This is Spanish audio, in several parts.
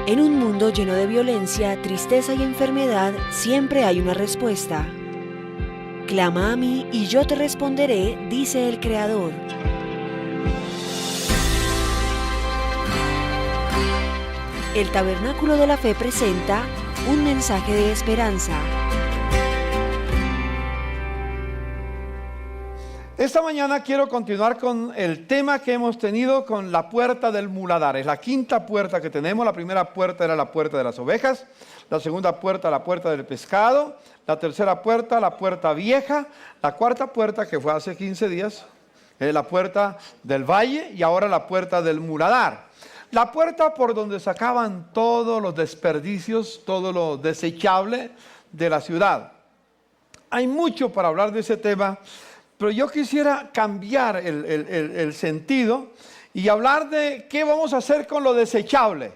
En un mundo lleno de violencia, tristeza y enfermedad, siempre hay una respuesta. Clama a mí y yo te responderé, dice el Creador. El Tabernáculo de la Fe presenta un mensaje de esperanza. Esta mañana quiero continuar con el tema que hemos tenido con la puerta del muladar. Es la quinta puerta que tenemos. La primera puerta era la puerta de las ovejas, la segunda puerta la puerta del pescado, la tercera puerta la puerta vieja, la cuarta puerta que fue hace 15 días, la puerta del valle y ahora la puerta del muladar. La puerta por donde sacaban todos los desperdicios, todo lo desechable de la ciudad. Hay mucho para hablar de ese tema, pero yo quisiera cambiar el sentido y hablar de qué vamos a hacer con lo desechable.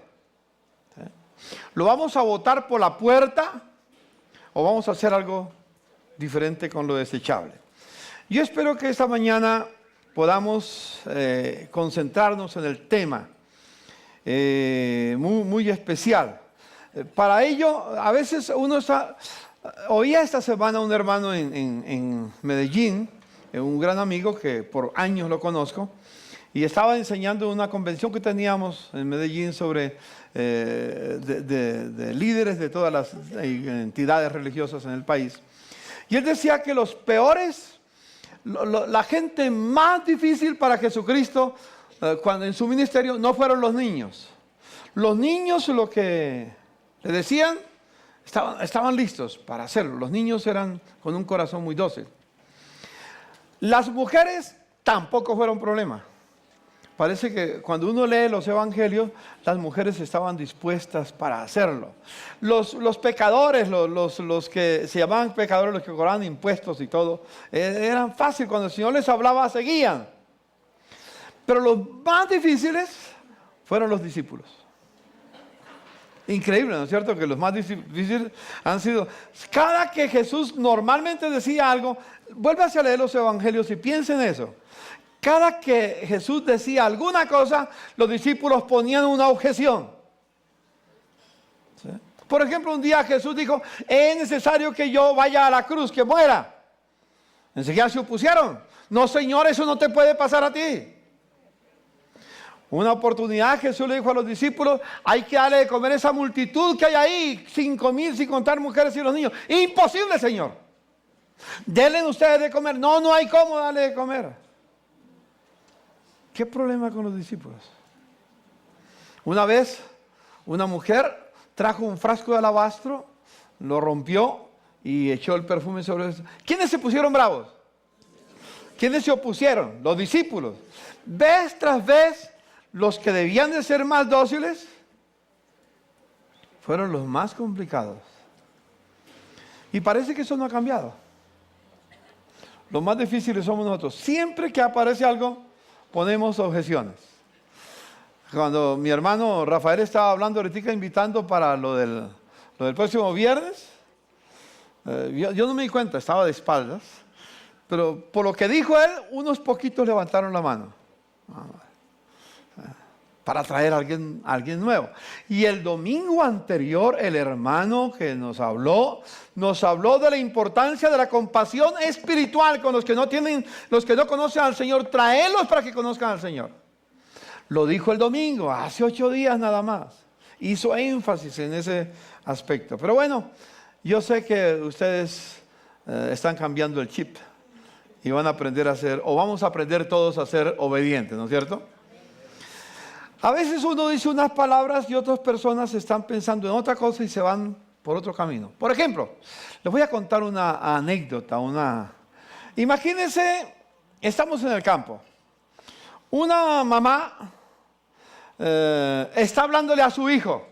¿Lo vamos a botar por la puerta o vamos a hacer algo diferente con lo desechable? Yo espero que esta mañana podamos concentrarnos en el tema muy especial. Para ello, a veces oía esta semana un hermano en Medellín, un gran amigo que por años lo conozco, y estaba enseñando en una convención que teníamos en Medellín sobre de líderes de todas las entidades religiosas en el país. Y él decía que los peores, la gente más difícil para Jesucristo cuando en su ministerio no fueron los niños. Los niños, lo que le decían, estaban listos para hacerlo. Los niños eran con un corazón muy dócil. Las mujeres tampoco fueron problema. Parece que cuando uno lee los evangelios, las mujeres estaban dispuestas para hacerlo. Los pecadores, los que se llamaban pecadores, los que cobraban impuestos y todo, eran fácil. Cuando el Señor les hablaba, seguían. Pero los más difíciles fueron los discípulos. Increíble, ¿no es cierto? Que los más difíciles han sido... Cada que Jesús normalmente decía algo, vuélvase a leer los evangelios y piense en eso. Cada que Jesús decía alguna cosa, los discípulos ponían una objeción. ¿Sí? Por ejemplo, un día Jesús dijo, es necesario que yo vaya a la cruz, que muera. Enseguida se opusieron. No, Señor, eso no te puede pasar a ti. Una oportunidad Jesús le dijo a los discípulos, hay que darle de comer a esa multitud que hay ahí, 5,000 sin contar mujeres y los niños. Imposible, Señor. Denle ustedes de comer. No hay cómo darle de comer. ¿Qué problema con los discípulos? Una vez, una mujer trajo un frasco de alabastro, lo rompió y echó el perfume sobre eso. ¿Quiénes se pusieron bravos? ¿Quiénes se opusieron? Los discípulos. Vez tras vez, los que debían de ser más dóciles fueron los más complicados. Y parece que eso no ha cambiado. Los más difíciles somos nosotros. Siempre que aparece algo, ponemos objeciones. Cuando mi hermano Rafael estaba hablando ahorita, invitando para lo del próximo viernes, yo no me di cuenta, estaba de espaldas, pero por lo que dijo él, unos poquitos levantaron la mano. Para traer a alguien nuevo. Y el domingo anterior, el hermano que nos habló de la importancia de la compasión espiritual con los que no conocen al Señor, traerlos para que conozcan al Señor. Lo dijo el domingo, hace 8 días nada más. Hizo énfasis en ese aspecto. Pero bueno, yo sé que ustedes están cambiando el chip y van a aprender a ser, o vamos a aprender todos a ser obedientes, ¿no es cierto? A veces uno dice unas palabras y otras personas están pensando en otra cosa y se van por otro camino. Por ejemplo, les voy a contar una anécdota. Imagínense, estamos en el campo. Una mamá está hablándole a su hijo,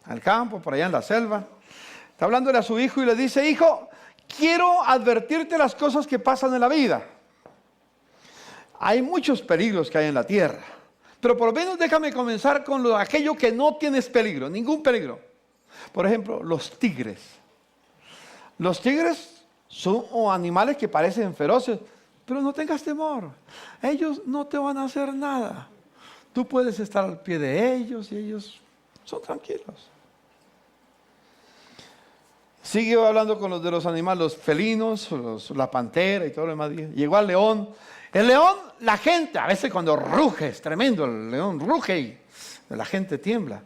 al campo, por allá en la selva. Está hablándole a su hijo y le dice, hijo, quiero advertirte las cosas que pasan en la vida. Hay muchos peligros que hay en la tierra. Pero por lo menos déjame comenzar con aquello que no tienes peligro, ningún peligro. Por ejemplo, los tigres. Los tigres son animales que parecen feroces, pero no tengas temor. Ellos no te van a hacer nada. Tú puedes estar al pie de ellos y ellos Son tranquilos. Sigue hablando con los de los animales, los felinos, la pantera y todo lo demás. Llegó al león. El león, la gente, a veces cuando ruge, es tremendo, el león ruge y la gente tiembla.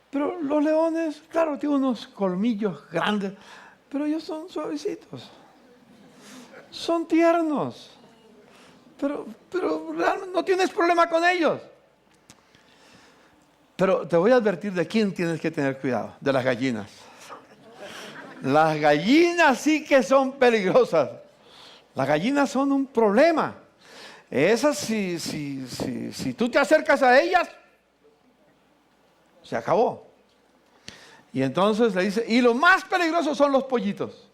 Pero los leones, claro, tienen unos colmillos grandes, pero ellos son suavecitos. Son tiernos. Pero realmente no tienes problema con ellos. Pero te voy a advertir de quién tienes que tener cuidado, de las gallinas. Las gallinas sí que son peligrosas. Las gallinas son un problema. Esas, si tú te acercas a ellas, se acabó. Y entonces le dice, y lo más peligroso son los pollitos.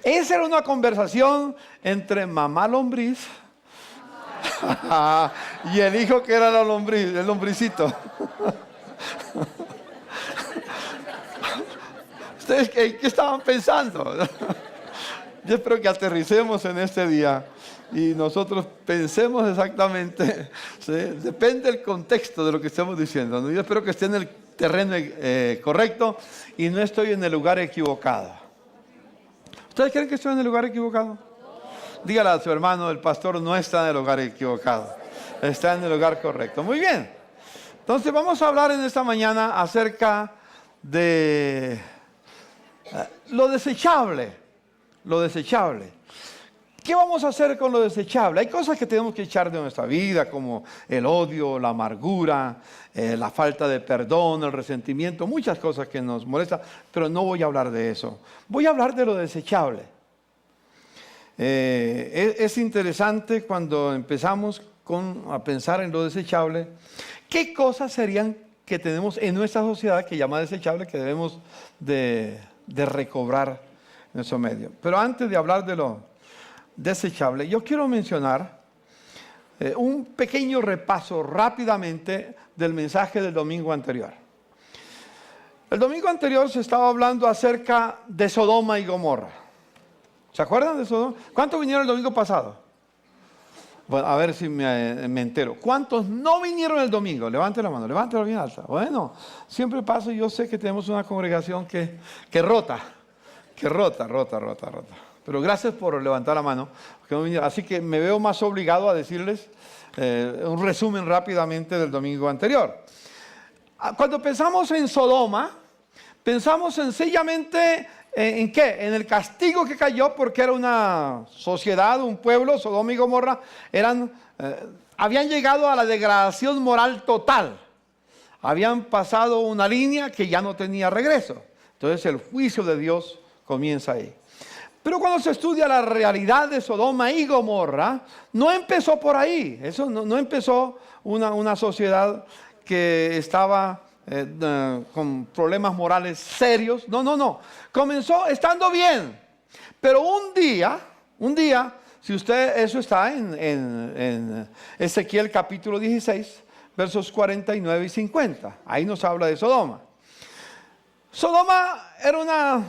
Esa era una conversación entre mamá lombriz y el hijo que era la lombriz, el lombricito. ¿Ustedes qué estaban pensando? Yo espero que aterricemos en este día y nosotros pensemos exactamente, ¿sí? Depende del contexto de lo que estamos diciendo, ¿no? Yo espero que esté en el terreno correcto y no estoy en el lugar equivocado. ¿Ustedes creen que estoy en el lugar equivocado? Dígale a su hermano, el pastor no está en el lugar equivocado, está en el lugar correcto. Muy bien, entonces vamos a hablar en esta mañana acerca de lo desechable. Lo desechable. ¿Qué vamos a hacer con lo desechable? Hay cosas que tenemos que echar de nuestra vida, como el odio, la amargura, la falta de perdón, el resentimiento, muchas cosas que nos molestan, pero no voy a hablar de eso. Voy a hablar de lo desechable. Es interesante cuando empezamos a pensar en lo desechable, ¿qué cosas serían que tenemos en nuestra sociedad que llama desechable, que debemos de recobrar en nuestro medio? Pero antes de hablar de lo desechable, yo quiero mencionar un pequeño repaso rápidamente del mensaje del domingo anterior. El domingo anterior se estaba hablando acerca de Sodoma y Gomorra. ¿Se acuerdan de Sodoma? ¿Cuántos vinieron el domingo pasado? Bueno, a ver si me entero. ¿Cuántos no vinieron el domingo? Levante la mano, levántela bien alta. Bueno, siempre pasa, yo sé que tenemos una congregación que rota. Pero gracias por levantar la mano. Así que me veo más obligado a decirles un resumen rápidamente del domingo anterior. Cuando pensamos en Sodoma, pensamos sencillamente ¿en qué? En el castigo que cayó, porque era una sociedad, un pueblo. Sodoma y Gomorra habían llegado a la degradación moral total. Habían pasado una línea que ya no tenía regreso. Entonces el juicio de Dios comienza ahí. Pero cuando se estudia la realidad de Sodoma y Gomorra, no empezó por ahí. Eso no empezó una sociedad que estaba con problemas morales serios. No. Comenzó estando bien. Pero un día, si eso está en Ezequiel capítulo 16, versos 49 y 50. Ahí nos habla de Sodoma. Sodoma era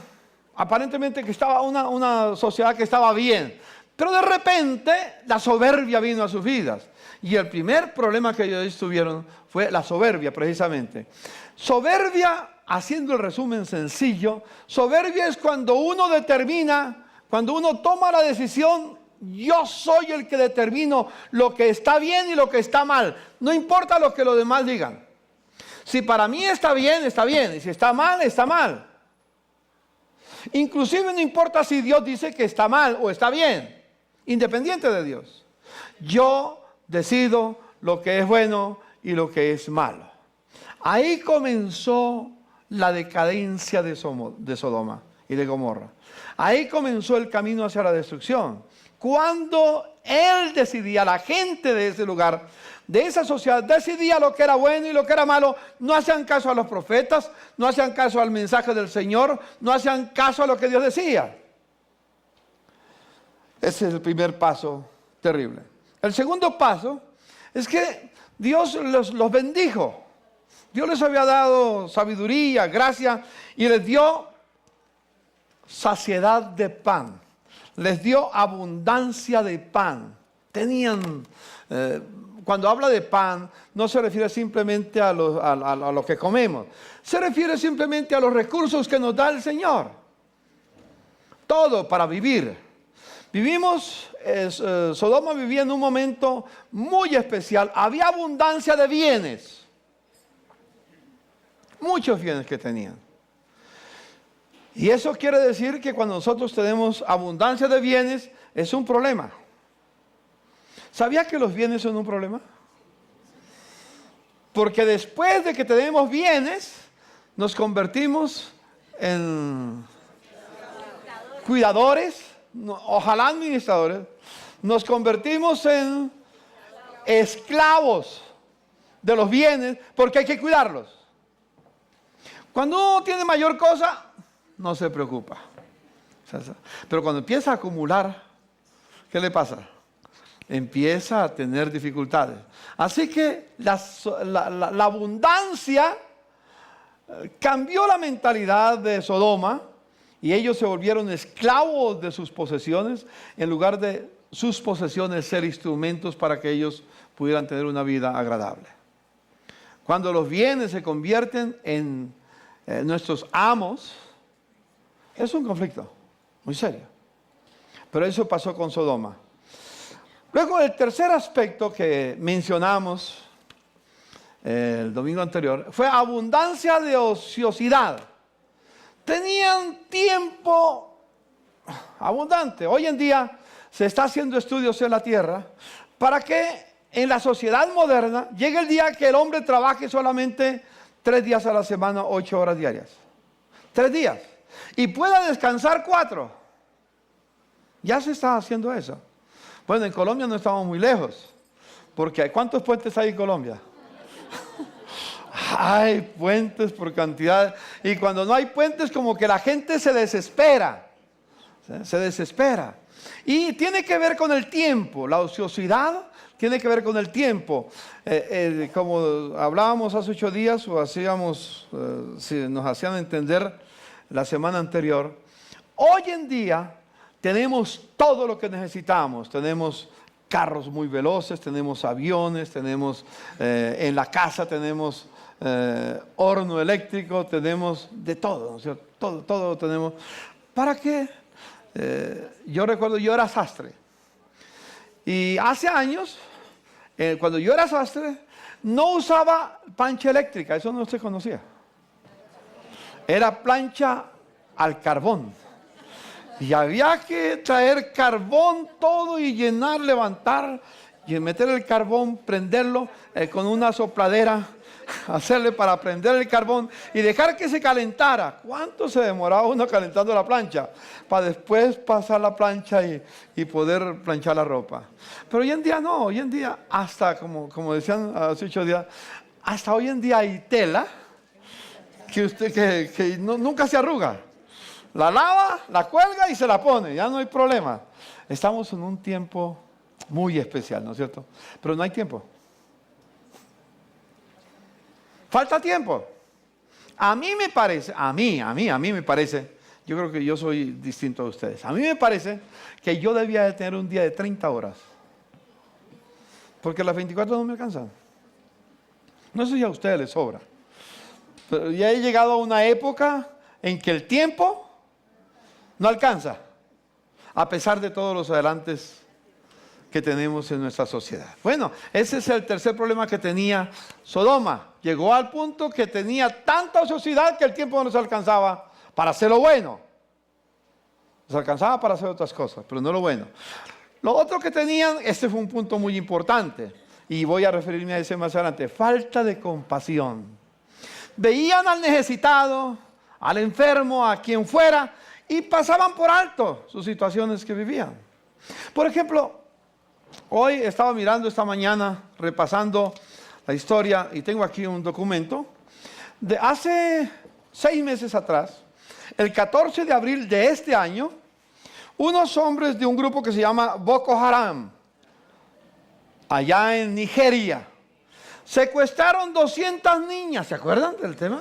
aparentemente que estaba una sociedad que estaba bien, pero de repente la soberbia vino a sus vidas. Y el primer problema que ellos tuvieron fue la soberbia, precisamente. Soberbia, haciendo el resumen sencillo, soberbia es cuando uno toma la decisión, yo soy el que determino lo que está bien y lo que está mal. No importa lo que los demás digan. Si para mí está bien, está bien. Y si está mal, está mal. Inclusive no importa si Dios dice que está mal o está bien, independiente de Dios. Yo decido lo que es bueno y lo que es malo. Ahí comenzó la decadencia de Sodoma y de Gomorra. Ahí comenzó el camino hacia la destrucción. Cuando él decidía, la gente de ese lugar, de esa sociedad, decidía lo que era bueno y lo que era malo, no hacían caso a los profetas, no hacían caso al mensaje del Señor, no hacían caso a lo que Dios decía. Ese es el primer paso terrible. El segundo paso es que Dios los bendijo. Dios les había dado sabiduría, gracia, y les dio saciedad de pan. Les dio abundancia de pan. Tenían cuando habla de pan, no se refiere simplemente a lo que comemos. Se refiere simplemente a los recursos que nos da el Señor. Todo para vivir. Sodoma vivía en un momento muy especial. Había abundancia de bienes. Muchos bienes que tenían. Y eso quiere decir que cuando nosotros tenemos abundancia de bienes, es un problema. ¿Sabía que los bienes son un problema? Porque después de que tenemos bienes, nos convertimos en cuidadores, ojalá administradores, nos convertimos en esclavos de los bienes porque hay que cuidarlos. Cuando uno tiene mayor cosa, no se preocupa. Pero cuando empieza a acumular, ¿qué le pasa? Empieza a tener dificultades. Así que la abundancia cambió la mentalidad de Sodoma y ellos se volvieron esclavos de sus posesiones en lugar de sus posesiones ser instrumentos para que ellos pudieran tener una vida agradable. Cuando los bienes se convierten en nuestros amos, es un conflicto muy serio. Pero eso pasó con Sodoma. Luego, el tercer aspecto que mencionamos el domingo anterior fue abundancia de ociosidad. Tenían tiempo abundante. Hoy en día se está haciendo estudios en la tierra para que en la sociedad moderna llegue el día que el hombre trabaje solamente 3 días a la semana, 8 horas diarias. 3 días. Y pueda descansar 4. Ya se está haciendo eso. Bueno, en Colombia no estamos muy lejos. Porque ¿cuántos puentes hay en Colombia? Hay puentes por cantidad. Y cuando no hay puentes, como que la gente se desespera. Se desespera. Y tiene que ver con el tiempo. La ociosidad tiene que ver con el tiempo. Como hablábamos hace 8 días, o hacíamos, si nos hacían entender la semana anterior, hoy en día tenemos todo lo que necesitamos. Tenemos carros muy veloces, tenemos aviones, tenemos en la casa tenemos horno eléctrico, tenemos de todo, ¿no es cierto? Todo tenemos. ¿Para qué? Yo recuerdo, yo era sastre. Y hace años, cuando yo era sastre, no usaba plancha eléctrica, eso no se conocía. Era plancha al carbón. Y había que traer carbón todo y llenar, levantar y meter el carbón, prenderlo con una sopladera, hacerle para prender el carbón y dejar que se calentara. ¿Cuánto se demoraba uno calentando la plancha? Para después pasar la plancha y poder planchar la ropa. Pero hoy en día no, hoy en día hasta, como decían hace 8 días, hasta hoy en día hay tela que nunca se arruga. La lava, la cuelga y se la pone, ya no hay problema. Estamos en un tiempo muy especial, ¿no es cierto? Pero no hay tiempo. Falta tiempo. A mí me parece, a mí me parece, yo creo que yo soy distinto a ustedes. A mí me parece que yo debía de tener un día de 30 horas. Porque las 24 no me alcanzan. No sé si a ustedes les sobra. Pero ya he llegado a una época en que el tiempo no alcanza, a pesar de todos los adelantes que tenemos en nuestra sociedad. Bueno, ese es el tercer problema que tenía Sodoma. Llegó al punto que tenía tanta ociosidad que el tiempo no se alcanzaba para hacer lo bueno. Se alcanzaba para hacer otras cosas, pero no lo bueno. Lo otro que tenían, este fue un punto muy importante, y voy a referirme a ese más adelante, falta de compasión. Veían al necesitado, al enfermo, a quien fuera, y pasaban por alto sus situaciones que vivían. Por ejemplo, hoy estaba mirando esta mañana, repasando la historia, y tengo aquí un documento, de hace 6 meses atrás, el 14 de abril de este año, unos hombres de un grupo que se llama Boko Haram, allá en Nigeria, secuestraron 200 niñas, ¿se acuerdan del tema?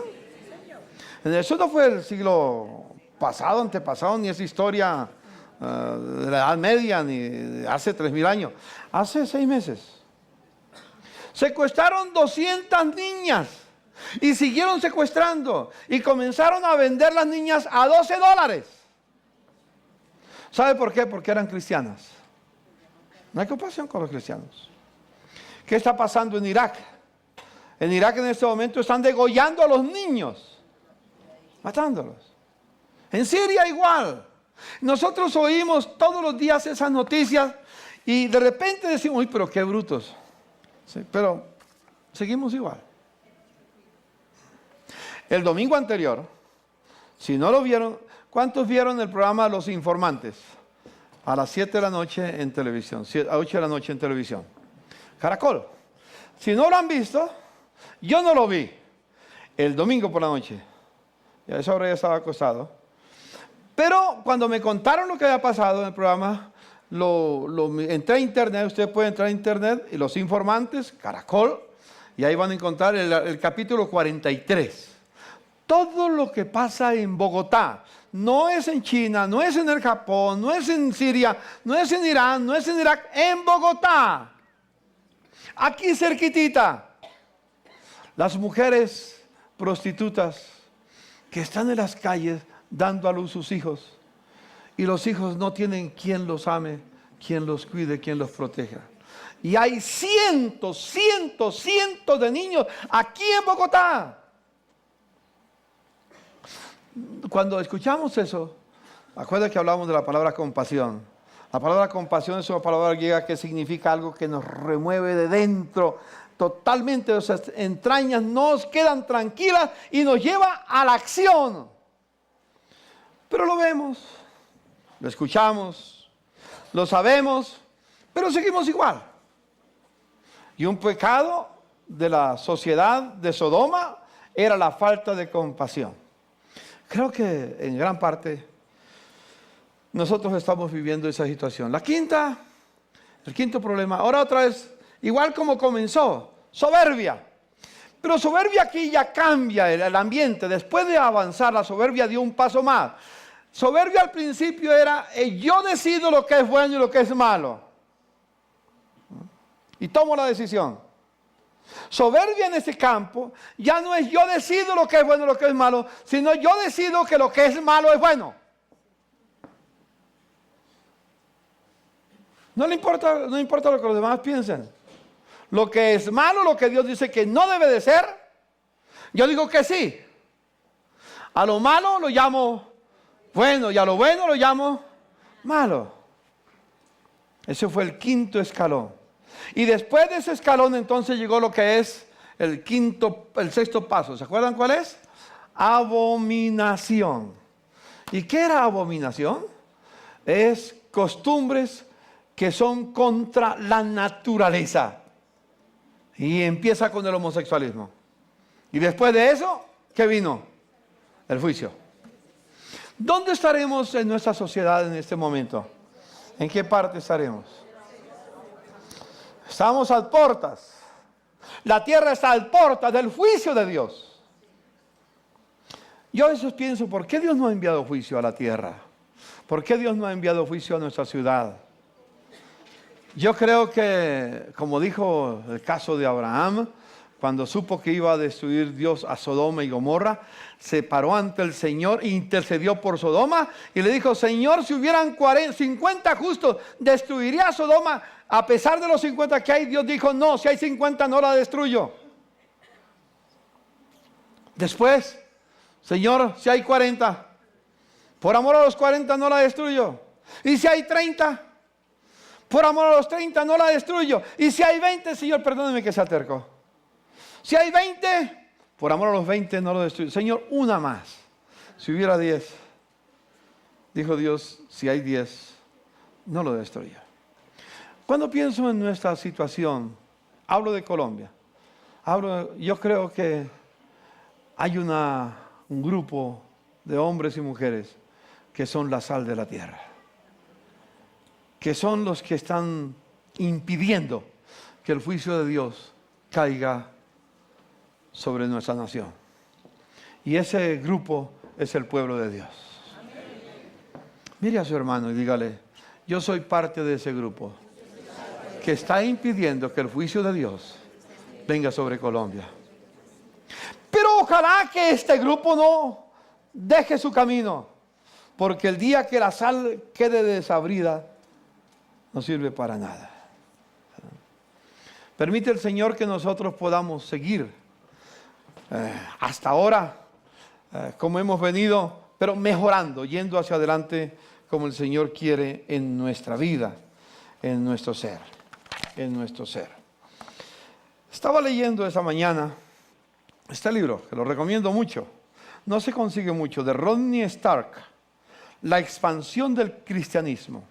Eso no fue el siglo pasado, antepasado, ni es historia de la Edad Media, ni de hace 3000 años. Hace 6 meses. Secuestraron 200 niñas y siguieron secuestrando y comenzaron a vender las niñas a $12. ¿Sabe por qué? Porque eran cristianas. No hay compasión con los cristianos. ¿Qué está pasando en Irak? En Irak en este momento están degollando a los niños, matándolos. En Siria igual. Nosotros oímos todos los días esas noticias y de repente decimos, uy, pero qué brutos. Sí, pero seguimos igual. El domingo anterior, si no lo vieron, ¿cuántos vieron el programa Los Informantes? A las 7 de la noche en televisión, a 8 de la noche en televisión. Caracol. Si no lo han visto, yo no lo vi. El domingo por la noche. Y a esa hora ya estaba acostado. Pero cuando me contaron lo que había pasado en el programa, entré a internet, usted puede entrar a internet, y Los Informantes, Caracol, y ahí van a encontrar el capítulo 43. Todo lo que pasa en Bogotá, no es en China, no es en el Japón, no es en Siria, no es en Irán, no es en Irak, en Bogotá. Aquí cerquitita. Las mujeres prostitutas que están en las calles dando a luz sus hijos. Y los hijos no tienen quien los ame, quien los cuide, quien los proteja. Y hay cientos de niños aquí en Bogotá. Cuando escuchamos eso, acuérdate que hablamos de la palabra compasión. La palabra compasión es una palabra griega que significa algo que nos remueve de dentro. Totalmente, nuestras entrañas nos quedan tranquilas y nos lleva a la acción. Pero lo vemos, lo escuchamos, lo sabemos, pero seguimos igual. Y un pecado de la sociedad de Sodoma era la falta de compasión. Creo que en gran parte nosotros estamos viviendo esa situación. El quinto problema, ahora otra vez, igual como comenzó, soberbia. Pero soberbia aquí ya cambia el ambiente. Después de avanzar, la soberbia dio un paso más. Soberbia al principio era, yo decido lo que es bueno y lo que es malo. Y tomo la decisión. Soberbia en este campo ya no es yo decido lo que es bueno y lo que es malo, sino yo decido que lo que es malo es bueno. No importa lo que los demás piensen. Lo que es malo, lo que Dios dice que no debe de ser, yo digo que sí. A lo malo lo llamo bueno y a lo bueno lo llamo malo. Ese fue el quinto escalón. Y después de ese escalón entonces llegó lo que es el sexto paso. ¿Se acuerdan cuál es? Abominación. ¿Y qué era abominación? Es costumbres que son contra la naturaleza. Y empieza con el homosexualismo. Y después de eso, ¿qué vino? El juicio. ¿Dónde estaremos en nuestra sociedad en este momento? ¿En qué parte estaremos? Estamos a puertas. La tierra está a puertas del juicio de Dios. Yo a veces pienso, ¿por qué Dios no ha enviado juicio a la tierra? ¿Por qué Dios no ha enviado juicio a nuestra ciudad? Yo creo que, como dijo el caso de Abraham, cuando supo que iba a destruir Dios a Sodoma y Gomorra, se paró ante el Señor, intercedió por Sodoma y le dijo, Señor, si hubieran 50 justos, ¿destruiría a Sodoma? A pesar de los 50 que hay, Dios dijo, no, si hay 50 no la destruyo. Después, Señor, si hay 40, por amor a los 40 no la destruyo. Y si hay 30, por amor a los 30 no la destruyo. Y si hay 20, Señor, perdóneme que sea terco. Si hay 20, por amor a los 20 no lo destruyo. Señor, una más. Si hubiera 10, dijo Dios, si hay 10, no lo destruyo. Cuando pienso en nuestra situación, hablo de Colombia. Yo creo que hay un grupo de hombres y mujeres que son la sal de la tierra. Que son los que están impidiendo que el juicio de Dios caiga sobre nuestra nación. Y ese grupo es el pueblo de Dios. Mire a su hermano y dígale, yo soy parte de ese grupo que está impidiendo que el juicio de Dios venga sobre Colombia. Pero ojalá que este grupo no deje su camino, porque el día que la sal quede desabrida, no sirve para nada. Permite el Señor que nosotros podamos seguir hasta ahora, como hemos venido, pero mejorando, yendo hacia adelante como el Señor quiere en nuestra vida, en nuestro ser, en nuestro ser. Estaba leyendo esa mañana este libro, que lo recomiendo mucho. No se consigue mucho, de Rodney Stark, La expansión del cristianismo.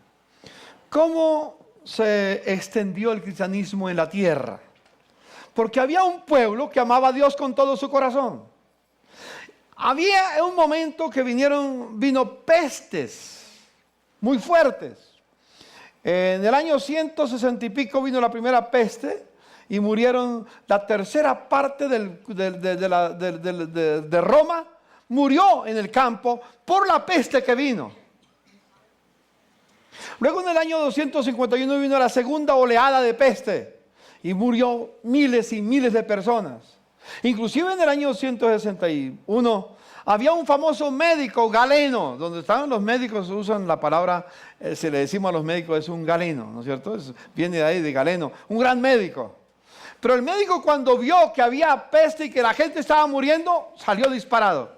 ¿Cómo se extendió el cristianismo en la tierra? Porque había un pueblo que amaba a Dios con todo su corazón. Había un momento que vino pestes muy fuertes. En el año 160 y pico vino la primera peste y murieron la tercera parte de Roma. Murió en el campo por la peste que vino. Luego en el año 251 vino la segunda oleada de peste y murió miles y miles de personas. Inclusive en el año 161 había un famoso médico, Galeno, donde estaban los médicos, usan la palabra, se le decimos a los médicos, es un galeno, ¿no es cierto? Viene de ahí, de Galeno, un gran médico. Pero el médico, cuando vio que había peste y que la gente estaba muriendo, salió disparado.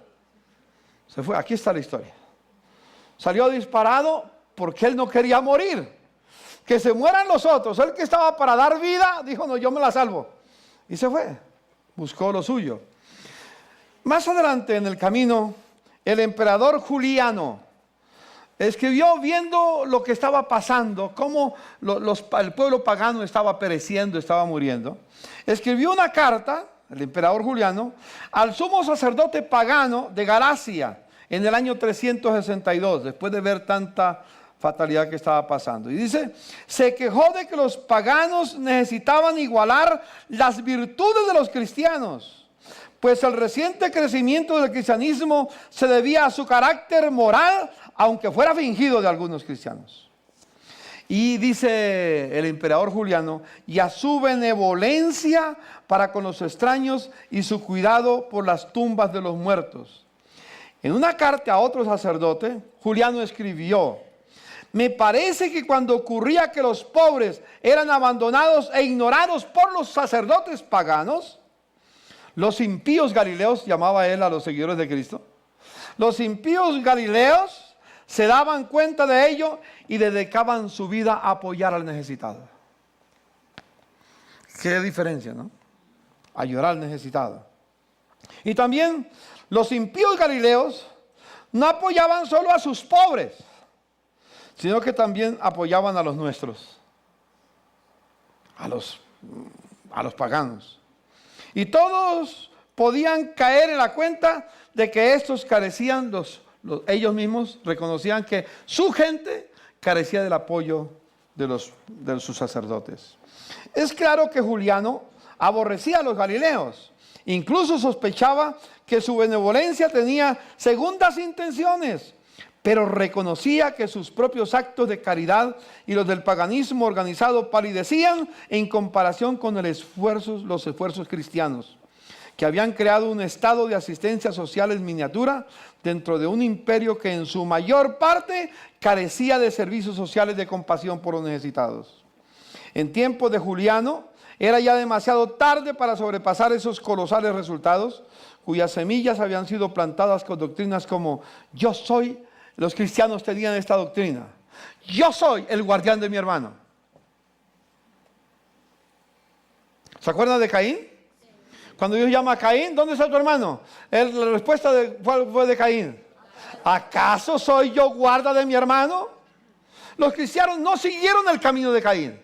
Se fue, aquí está la historia. Salió disparado porque él no quería morir. Que se mueran los otros. Él que estaba para dar vida, dijo, no, yo me la salvo. Y se fue, buscó lo suyo. Más adelante en el camino, el emperador Juliano escribió, viendo lo que estaba pasando, cómo el pueblo pagano estaba pereciendo, estaba muriendo. Escribió una carta, el emperador Juliano, al sumo sacerdote pagano de Galacia en el año 362, después de ver tanta fatalidad que estaba pasando. Y dice, se quejó de que los paganos necesitaban igualar las virtudes de los cristianos, pues el reciente crecimiento del cristianismo se debía a su carácter moral, aunque fuera fingido de algunos cristianos. Y dice el emperador Juliano, y a su benevolencia para con los extraños y su cuidado por las tumbas de los muertos. En una carta a otro sacerdote, Juliano escribió, me parece que cuando ocurría que los pobres eran abandonados e ignorados por los sacerdotes paganos, los impíos galileos, llamaba él a los seguidores de Cristo, los impíos galileos se daban cuenta de ello y dedicaban su vida a apoyar al necesitado. Qué diferencia, ¿no? Ayudar al necesitado. Y también los impíos galileos no apoyaban solo a sus pobres, sino que también apoyaban a los nuestros, a los paganos. Y todos podían caer en la cuenta de que estos carecían, ellos mismos reconocían que su gente carecía del apoyo de sus sacerdotes. Es claro que Juliano aborrecía a los galileos, incluso sospechaba que su benevolencia tenía segundas intenciones, pero reconocía que sus propios actos de caridad y los del paganismo organizado palidecían en comparación con los esfuerzos cristianos, que habían creado un estado de asistencia social en miniatura dentro de un imperio que en su mayor parte carecía de servicios sociales de compasión por los necesitados. En tiempos de Juliano era ya demasiado tarde para sobrepasar esos colosales resultados, cuyas semillas habían sido plantadas con doctrinas como yo soy. Los cristianos tenían esta doctrina: yo soy el guardián de mi hermano. ¿Se acuerdan de Caín? Cuando Dios llama a Caín, ¿dónde está tu hermano? La respuesta fue de Caín: ¿acaso soy yo guarda de mi hermano? Los cristianos no siguieron el camino de Caín.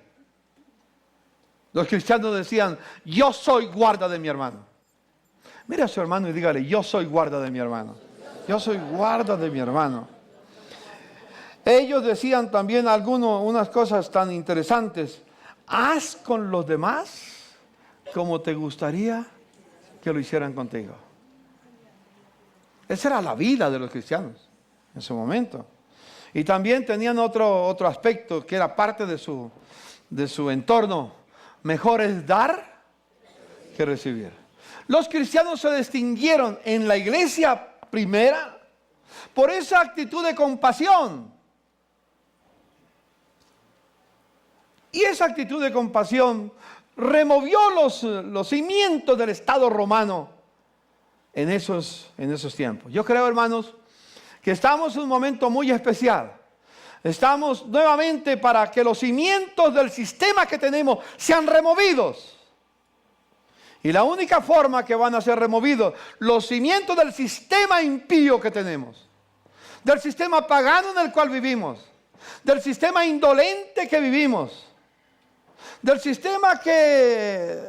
Los cristianos decían: yo soy guarda de mi hermano. Mire a su hermano y dígale: yo soy guarda de mi hermano. Yo soy guarda de mi hermano. Ellos decían también unas cosas tan interesantes: haz con los demás como te gustaría que lo hicieran contigo. Esa era la vida de los cristianos en su momento. Y también tenían otro aspecto que era parte de su entorno: mejor es dar que recibir. Los cristianos se distinguieron en la iglesia primera por esa actitud de compasión. Y esa actitud de compasión removió los cimientos del Estado romano en esos tiempos. Yo creo, hermanos, que estamos en un momento muy especial. Estamos nuevamente para que los cimientos del sistema que tenemos sean removidos. Y la única forma que van a ser removidos, los cimientos del sistema impío que tenemos, del sistema pagano en el cual vivimos, del sistema indolente que vivimos, del sistema que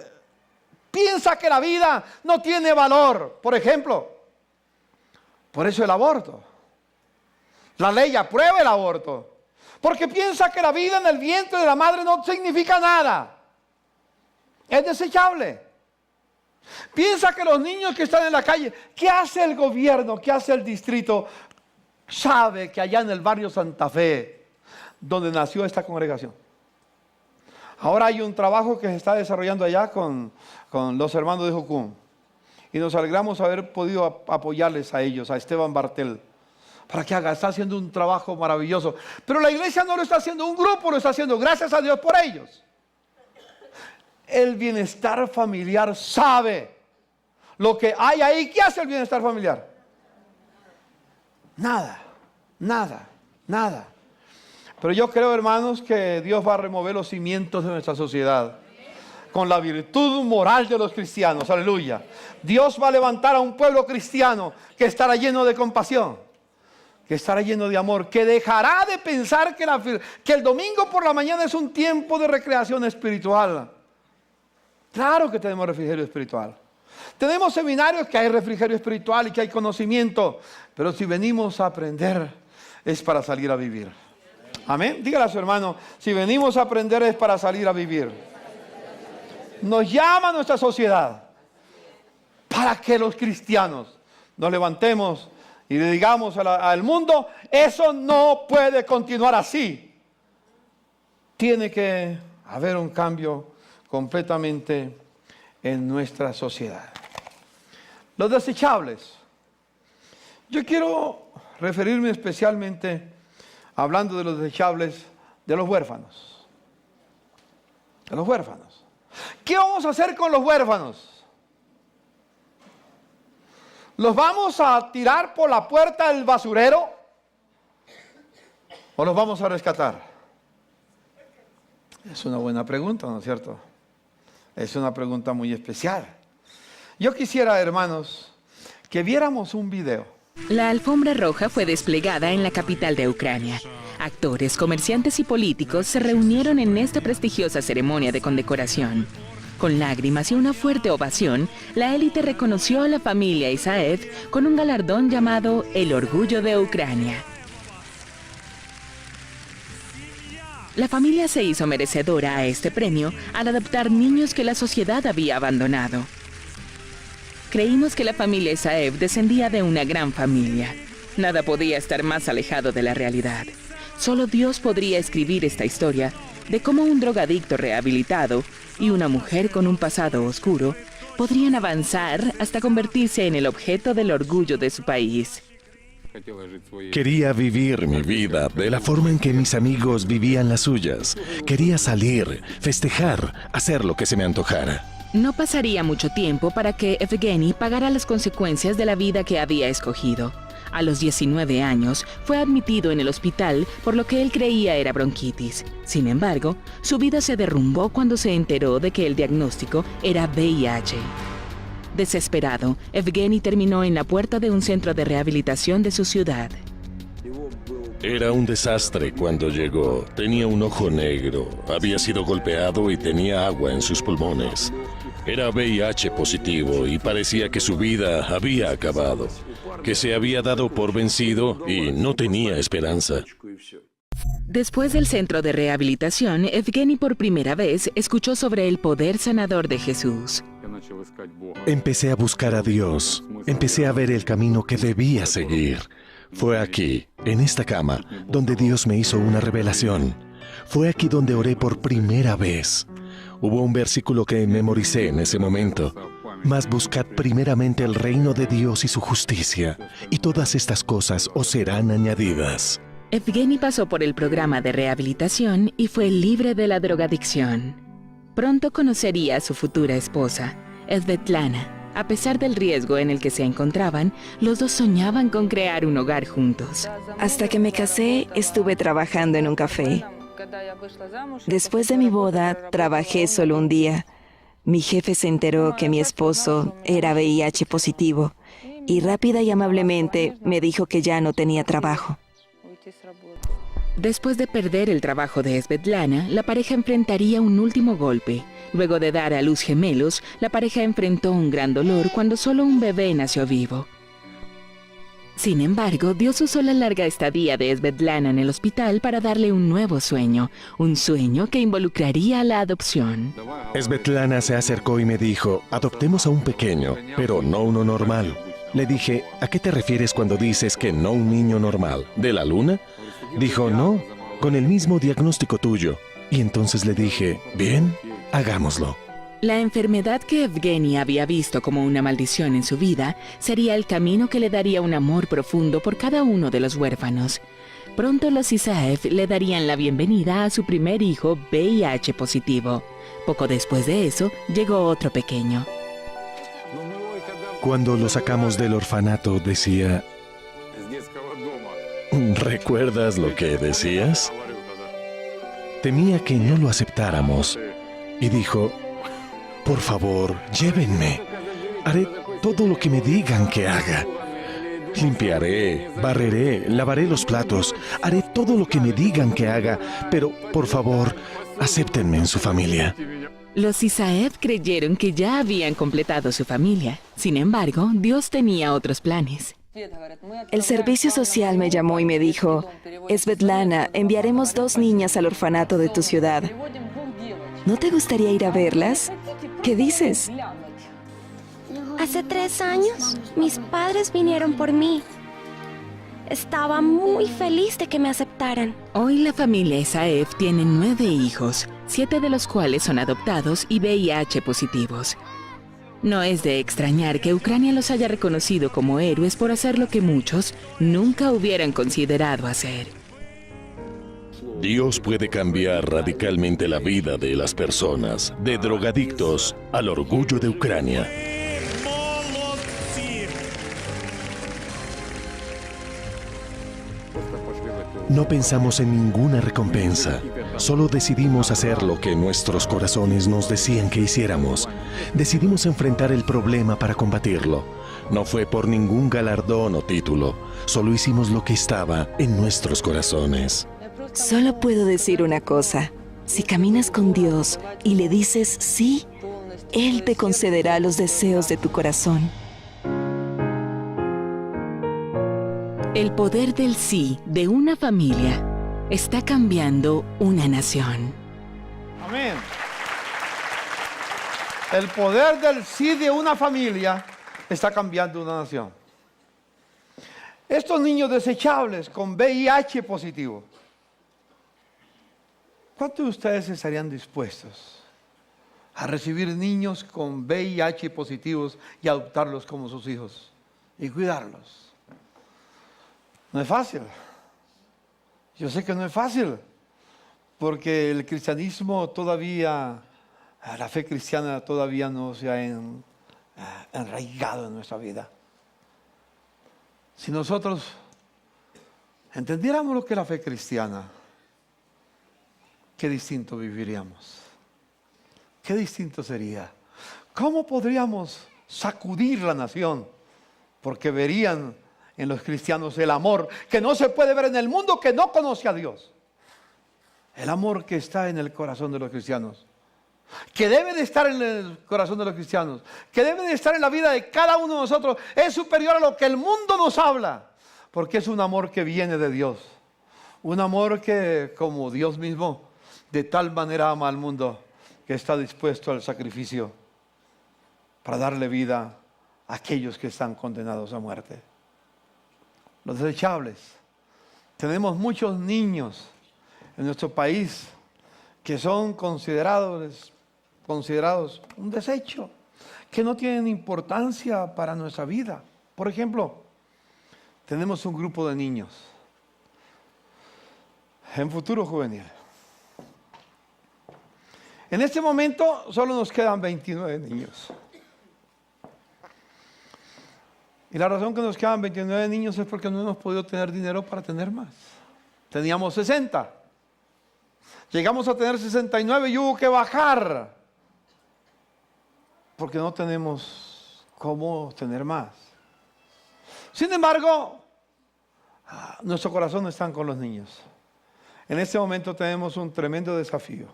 piensa que la vida no tiene valor. Por ejemplo, por eso el aborto. La ley aprueba el aborto, porque piensa que la vida en el vientre de la madre no significa nada. Es desechable. Piensa que los niños que están en la calle, ¿qué hace el gobierno? ¿Qué hace el distrito? Sabe que allá en el barrio Santa Fe, donde nació esta congregación, ahora hay un trabajo que se está desarrollando allá con los hermanos de Jocum. Y nos alegramos haber podido apoyarles a ellos, a Esteban Bartel, para que haga, está haciendo un trabajo maravilloso. Pero la iglesia no lo está haciendo, un grupo lo está haciendo, gracias a Dios por ellos. El bienestar familiar sabe lo que hay ahí. ¿Qué hace el bienestar familiar? Nada, nada, nada. Pero yo creo, hermanos, que Dios va a remover los cimientos de nuestra sociedad con la virtud moral de los cristianos. Aleluya. Dios va a levantar a un pueblo cristiano que estará lleno de compasión, que estará lleno de amor, que dejará de pensar que el domingo por la mañana es un tiempo de recreación espiritual. Claro que tenemos refrigerio espiritual. Tenemos seminarios que hay refrigerio espiritual y que hay conocimiento, pero si venimos a aprender es para salir a vivir. Amén. Dígale a su hermano, si venimos a aprender es para salir a vivir. Nos llama nuestra sociedad para que los cristianos nos levantemos y le digamos al mundo, eso no puede continuar así. Tiene que haber un cambio completamente en nuestra sociedad. Los desechables. Yo quiero referirme especialmente, hablando de los desechables, de los huérfanos. De los huérfanos. ¿Qué vamos a hacer con los huérfanos? ¿Los vamos a tirar por la puerta del basurero? ¿O los vamos a rescatar? Es una buena pregunta, ¿no es cierto? Es una pregunta muy especial. Yo quisiera, hermanos, que viéramos un video. La alfombra roja fue desplegada en la capital de Ucrania. Actores, comerciantes y políticos se reunieron en esta prestigiosa ceremonia de condecoración. Con lágrimas y una fuerte ovación, la élite reconoció a la familia Isaev con un galardón llamado el Orgullo de Ucrania. La familia se hizo merecedora a este premio al adoptar niños que la sociedad había abandonado. Creímos que la familia Isaev descendía de una gran familia. Nada podía estar más alejado de la realidad. Solo Dios podría escribir esta historia de cómo un drogadicto rehabilitado y una mujer con un pasado oscuro podrían avanzar hasta convertirse en el objeto del orgullo de su país. Quería vivir mi vida de la forma en que mis amigos vivían las suyas. Quería salir, festejar, hacer lo que se me antojara. No pasaría mucho tiempo para que Evgeny pagara las consecuencias de la vida que había escogido. A los 19 años fue admitido en el hospital por lo que él creía era bronquitis. Sin embargo, su vida se derrumbó cuando se enteró de que el diagnóstico era VIH. Desesperado, Evgeny terminó en la puerta de un centro de rehabilitación de su ciudad. Era un desastre cuando llegó. Tenía un ojo negro, había sido golpeado y tenía agua en sus pulmones. Era VIH positivo y parecía que su vida había acabado, que se había dado por vencido y no tenía esperanza. Después del centro de rehabilitación, Evgeny por primera vez escuchó sobre el poder sanador de Jesús. Empecé a buscar a Dios, empecé a ver el camino que debía seguir. Fue aquí, en esta cama, donde Dios me hizo una revelación. Fue aquí donde oré por primera vez. Hubo un versículo que memoricé en ese momento. Mas buscad primeramente el reino de Dios y su justicia, y todas estas cosas os serán añadidas. Evgeny pasó por el programa de rehabilitación y fue libre de la drogadicción. Pronto conocería a su futura esposa, Svetlana. A pesar del riesgo en el que se encontraban, los dos soñaban con crear un hogar juntos. Hasta que me casé, estuve trabajando en un café. Después de mi boda, trabajé solo un día. Mi jefe se enteró que mi esposo era VIH positivo y rápida y amablemente me dijo que ya no tenía trabajo. Después de perder el trabajo de Svetlana, la pareja enfrentaría un último golpe. Luego de dar a luz gemelos, la pareja enfrentó un gran dolor cuando solo un bebé nació vivo. Sin embargo, Dios usó la larga estadía de Svetlana en el hospital para darle un nuevo sueño, un sueño que involucraría la adopción. Svetlana se acercó y me dijo, adoptemos a un pequeño, pero no uno normal. Le dije, ¿a qué te refieres cuando dices que no un niño normal? ¿De la luna? Dijo, no, con el mismo diagnóstico tuyo. Y entonces le dije, bien, hagámoslo. La enfermedad que Evgeny había visto como una maldición en su vida sería el camino que le daría un amor profundo por cada uno de los huérfanos. Pronto los Isaev le darían la bienvenida a su primer hijo VIH positivo. Poco después de eso, llegó otro pequeño. Cuando lo sacamos del orfanato, decía... ¿Recuerdas lo que decías? Temía que no lo aceptáramos. Y dijo... Por favor, llévenme. Haré todo lo que me digan que haga. Limpiaré, barreré, lavaré los platos. Haré todo lo que me digan que haga. Pero, por favor, acéptenme en su familia. Los Isaev creyeron que ya habían completado su familia. Sin embargo, Dios tenía otros planes. El servicio social me llamó y me dijo, Svetlana, enviaremos 2 niñas al orfanato de tu ciudad. ¿No te gustaría ir a verlas? ¿Qué dices? Hace 3 años, mis padres vinieron por mí. Estaba muy feliz de que me aceptaran. Hoy la familia Isaev tiene 9 hijos, 7 de los cuales son adoptados y VIH positivos. No es de extrañar que Ucrania los haya reconocido como héroes por hacer lo que muchos nunca hubieran considerado hacer. Dios puede cambiar radicalmente la vida de las personas, de drogadictos al orgullo de Ucrania. No pensamos en ninguna recompensa, solo decidimos hacer lo que nuestros corazones nos decían que hiciéramos. Decidimos enfrentar el problema para combatirlo. No fue por ningún galardón o título, solo hicimos lo que estaba en nuestros corazones. Solo puedo decir una cosa. Si caminas con Dios y le dices sí, Él te concederá los deseos de tu corazón. El poder del sí de una familia está cambiando una nación. Amén. El poder del sí de una familia está cambiando una nación. Estos niños desechables con VIH positivo, ¿cuántos de ustedes estarían dispuestos a recibir niños con VIH positivos y adoptarlos como sus hijos y cuidarlos? No es fácil. Yo sé que no es fácil, porque el cristianismo todavía, la fe cristiana todavía no se ha enraigado en nuestra vida. Si nosotros entendiéramos lo que es la fe cristiana, qué distinto viviríamos. Qué distinto sería. ¿Cómo podríamos sacudir la nación? Porque verían en los cristianos el amor que no se puede ver en el mundo que no conoce a Dios. El amor que está en el corazón de los cristianos, que debe de estar en el corazón de los cristianos, que debe de estar en la vida de cada uno de nosotros, es superior a lo que el mundo nos habla, porque es un amor que viene de Dios. Un amor que, como Dios mismo, de tal manera ama al mundo, que está dispuesto al sacrificio para darle vida a aquellos que están condenados a muerte. Los desechables. Tenemos muchos niños en nuestro país que son considerados considerados un desecho, que no tienen importancia para nuestra vida. Por ejemplo, tenemos un grupo de niños en Futuro Juvenil. En este momento solo nos quedan 29 niños. Y la razón que nos quedan 29 niños es porque no hemos podido tener dinero para tener más. Teníamos 60. Llegamos a tener 69 y hubo que bajar. Porque no tenemos cómo tener más. Sin embargo, nuestro corazón está con los niños. En este momento tenemos un tremendo desafío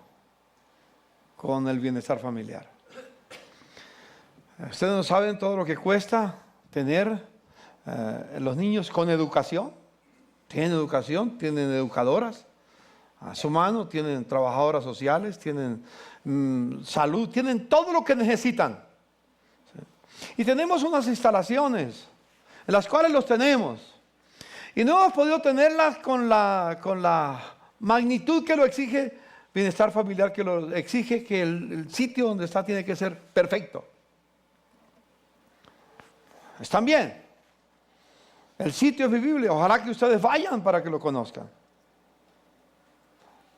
con el bienestar familiar. Ustedes no saben todo lo que cuesta tener los niños con educación. Tienen educación, tienen educadoras a su mano, tienen trabajadoras sociales, tienen salud, tienen todo lo que necesitan. ¿Sí? Y tenemos unas instalaciones en las cuales los tenemos. Y no hemos podido tenerlas con la magnitud que lo exige bienestar familiar, que lo exige que el sitio donde está tiene que ser perfecto. Están bien. El sitio es vivible. Ojalá que ustedes vayan para que lo conozcan.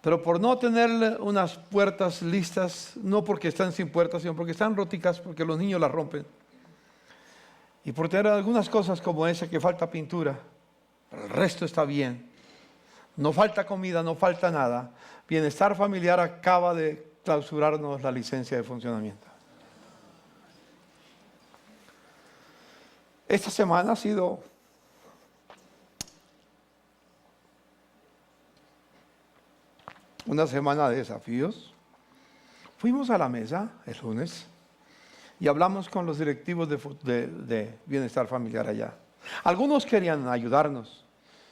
Pero por no tener unas puertas listas, no porque están sin puertas, sino porque están róticas, porque los niños las rompen. Y por tener algunas cosas como esa, que falta pintura, pero el resto está bien. No falta comida, no falta nada. Bienestar Familiar acaba de clausurarnos la licencia de funcionamiento. Esta semana ha sido una semana de desafíos. Fuimos a la mesa el lunes y hablamos con los directivos de Bienestar Familiar allá. Algunos querían ayudarnos,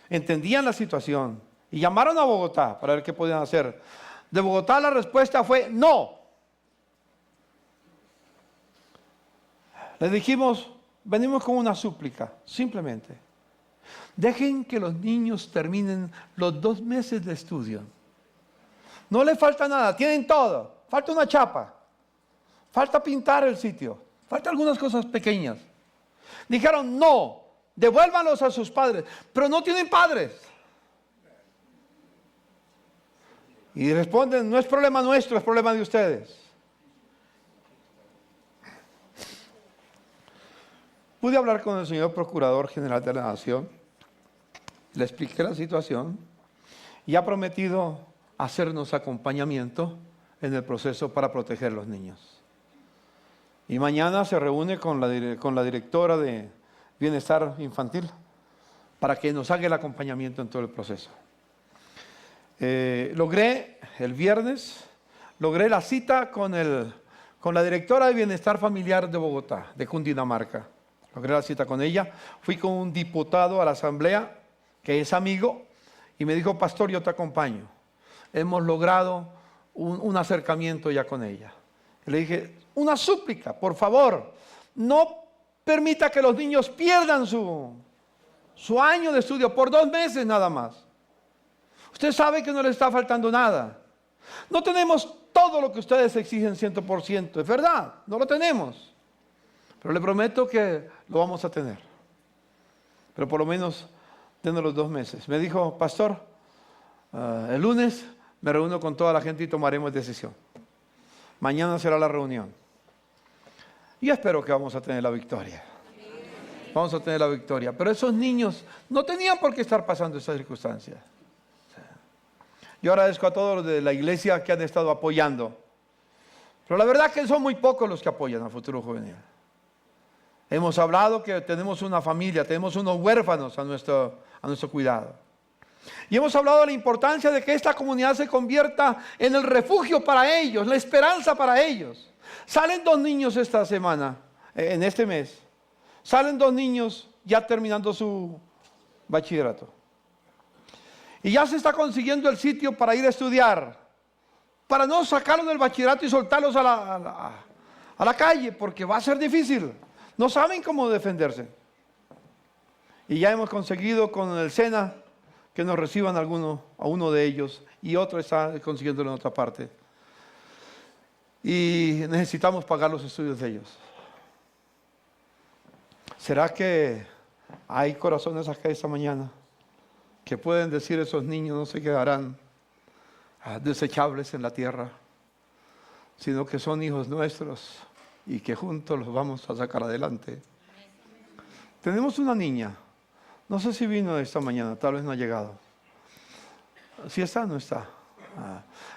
entendían la situación y llamaron a Bogotá para ver qué podían hacer. De Bogotá la respuesta fue no. Les dijimos, venimos con una súplica, simplemente. Dejen que los niños terminen los 2 meses de estudio. No les falta nada, tienen todo. Falta una chapa, falta pintar el sitio, falta algunas cosas pequeñas. Dijeron, no, devuélvanlos a sus padres, pero no tienen padres. Y responden, no es problema nuestro, es problema de ustedes. Pude hablar con el señor Procurador General de la Nación, le expliqué la situación y ha prometido hacernos acompañamiento en el proceso para proteger a los niños. Y mañana se reúne con la directora de Bienestar Infantil para que nos haga el acompañamiento en todo el proceso. Logré el viernes, la cita con la directora de Bienestar Familiar de Bogotá, de Cundinamarca. Logré la cita con ella. Fui con un diputado a la asamblea que es amigo y me dijo, pastor, yo te acompaño. Hemos logrado un acercamiento ya con ella. Y le dije, una súplica, por favor, no permita que los niños pierdan su año de estudio por 2 meses nada más. Usted sabe que no le está faltando nada. No tenemos todo lo que ustedes exigen 100%, es verdad, no lo tenemos. Pero le prometo que lo vamos a tener. Pero por lo menos denos los 2 meses. Me dijo, pastor, el lunes me reúno con toda la gente y tomaremos decisión. Mañana será la reunión. Y espero que vamos a tener la victoria. Vamos a tener la victoria. Pero esos niños no tenían por qué estar pasando estas circunstancias. Yo agradezco a todos los de la iglesia que han estado apoyando. Pero la verdad que son muy pocos los que apoyan a Futuro Juvenil. Hemos hablado que tenemos una familia, tenemos unos huérfanos a nuestro cuidado. Y hemos hablado de la importancia de que esta comunidad se convierta en el refugio para ellos, la esperanza para ellos. Salen 2 niños esta semana, en este mes. Salen 2 niños ya terminando su bachillerato. Y ya se está consiguiendo el sitio para ir a estudiar. Para no sacarlos del bachillerato y soltarlos a la calle, porque va a ser difícil. No saben cómo defenderse. Y ya hemos conseguido con el SENA que nos reciban a uno de ellos, y otro está consiguiéndolo en otra parte. y necesitamos pagar los estudios de ellos. ¿Será que hay corazones acá esta mañana que pueden decir esos niños no se quedarán desechables en la tierra, sino que son hijos nuestros y que juntos los vamos a sacar adelante? Tenemos una niña, no sé si vino esta mañana, tal vez no ha llegado. ¿Sí está? No está.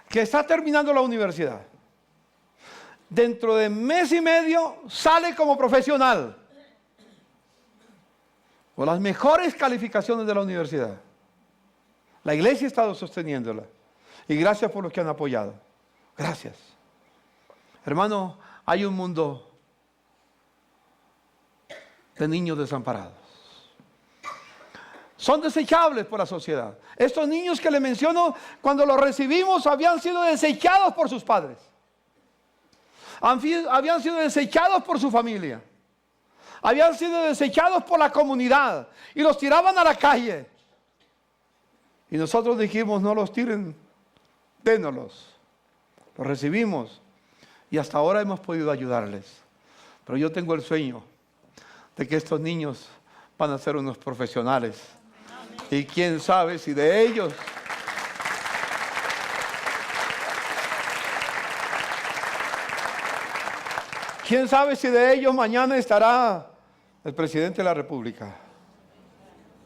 Que está terminando la universidad. Dentro de mes y medio sale como profesional, con las mejores calificaciones de la universidad. La iglesia ha estado sosteniéndola. Y gracias por los que han apoyado. Gracias. Hermano, hay un mundo de niños desamparados. Son desechables por la sociedad. Estos niños que le menciono, cuando los recibimos, habían sido desechados por sus padres. Habían sido desechados por su familia. Habían sido desechados por la comunidad. Y los tiraban a la calle. Y nosotros dijimos, no los tiren, dénoslos. Los recibimos. Y hasta ahora hemos podido ayudarles. Pero yo tengo el sueño de que estos niños van a ser unos profesionales. Y quién sabe si de ellos mañana estará el presidente de la República,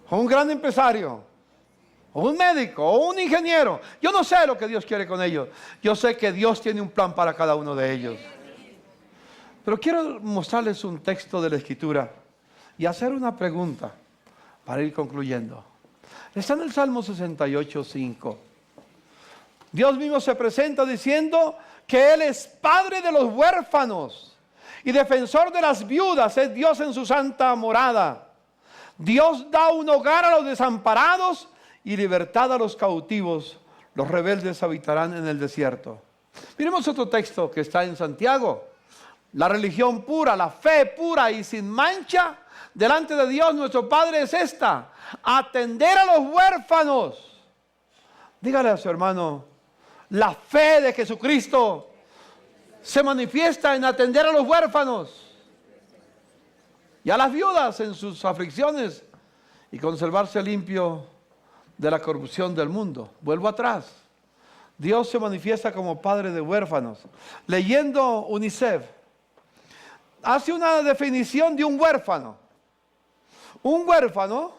o un gran empresario, o un médico, o un ingeniero. Yo no sé lo que Dios quiere con ellos. Yo sé que Dios tiene un plan para cada uno de ellos. Pero quiero mostrarles un texto de la Escritura y hacer una pregunta para ir concluyendo. Está en el Salmo 68:5. Dios mismo se presenta diciendo que Él es padre de los huérfanos y defensor de las viudas. Es Dios en su santa morada. Dios da un hogar a los desamparados y libertad a los cautivos. Los rebeldes habitarán en el desierto. Miremos otro texto que está en Santiago. La religión pura, la fe pura y sin mancha delante de Dios nuestro Padre es esta: atender a los huérfanos. Dígale a su hermano, la fe de Jesucristo se manifiesta en atender a los huérfanos y a las viudas en sus aflicciones y conservarse limpio de la corrupción del mundo. Vuelvo atrás. Dios se manifiesta como padre de huérfanos. Leyendo UNICEF, hace una definición de un huérfano. Un huérfano